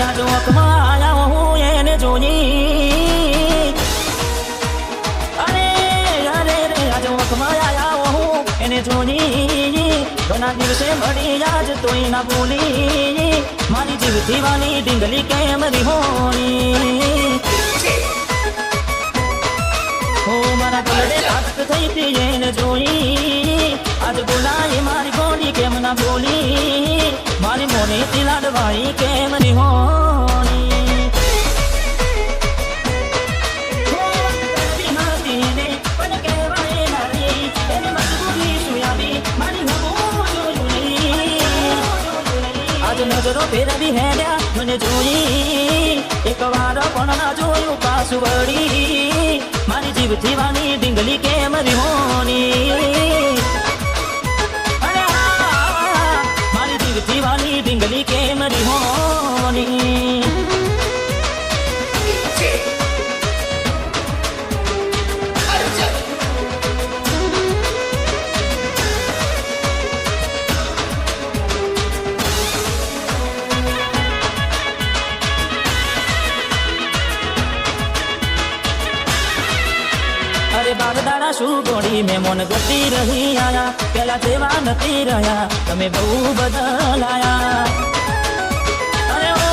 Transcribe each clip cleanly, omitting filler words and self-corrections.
आज वखમાં આયા હું એને જોઈ અરે અરે રે आज વખમાં આયા હું એને જોઈ ઘણા દિવસે મળી આજ તોય ના ભૂલી મારી જીવથી વાલી ડીંગલી કેમ રીહોણી હો મારા ગળે તાકત થઈ હતી એને જોઈ આજ બોલાય મારી ગોળી કેમ ના બોલી મારી મોનેથી લાડવાઈ કેમ રીહોણી નજરો ફેરવી હેડ્યા મને જોઈ એક વાર પણ ના જોયું પાછું વળી મારી જીવથી વાની ડીંગલી કેમ રીહોણી અરે મારી જીવથી વાની ડીંગલી કેમ રીહોણી અરે બાગદાડા શું ગોળી મેં મોન ગતી રહી આયા પેલા જેવા નથી રહ્યા તમે બહુ બદલાયા અરે ઓ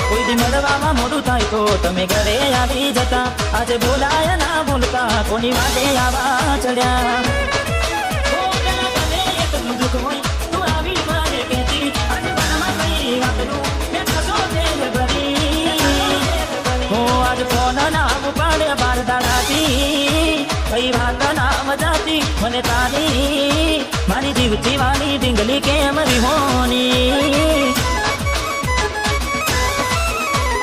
કોઈ દી મળવામાં મોડું થાય તો તમે ઘરે આવી જતા આજે બોલાયા ના બોલતા કોની વાટે આવા ચડ્યા દુઃખ હોય તું આવી મારે કહેતી આજે મનમાં કઈ વાતનું મેં કશો તેલ ભરી હો આજ ફોન ના ઉપાડે બાર દાડાથી કઈ વાત ના મજાતી મને તારી મારી જીવથી વાલી ડીંગલી કેમ રીહોણી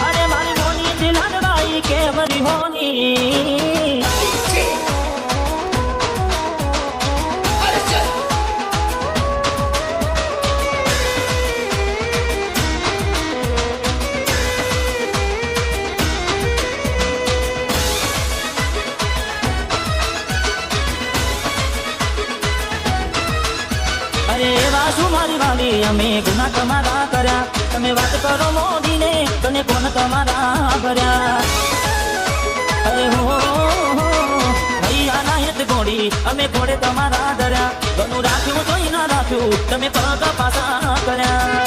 અરે મારી મોની થી લાડવાઈ કેમ રીહોણી એવા શું મારી વાલી અમે ગુના તમારા કર્યા તમે વાત કરો મોદીને તને કોણ તમારા ભર્યા અરે હો ભૈયા હેત ગોળી અમે ઘોડે તમારા ધર્યા ઘણું રાખ્યું જોઈ ના રાખ્યું તમે પગ પાછા કર્યા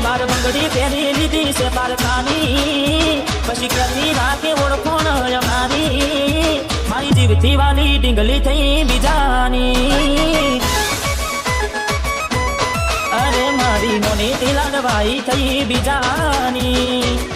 બાર બંગડી પહેરી લીધી છે પારખાની પછી કરવી રાખે ઓળખોણ અમારી મારી જીવથી વાલી ડીંગલી થઈ બીજાની અરે મારી મોની થી લાડવાઈ થઈ બીજાની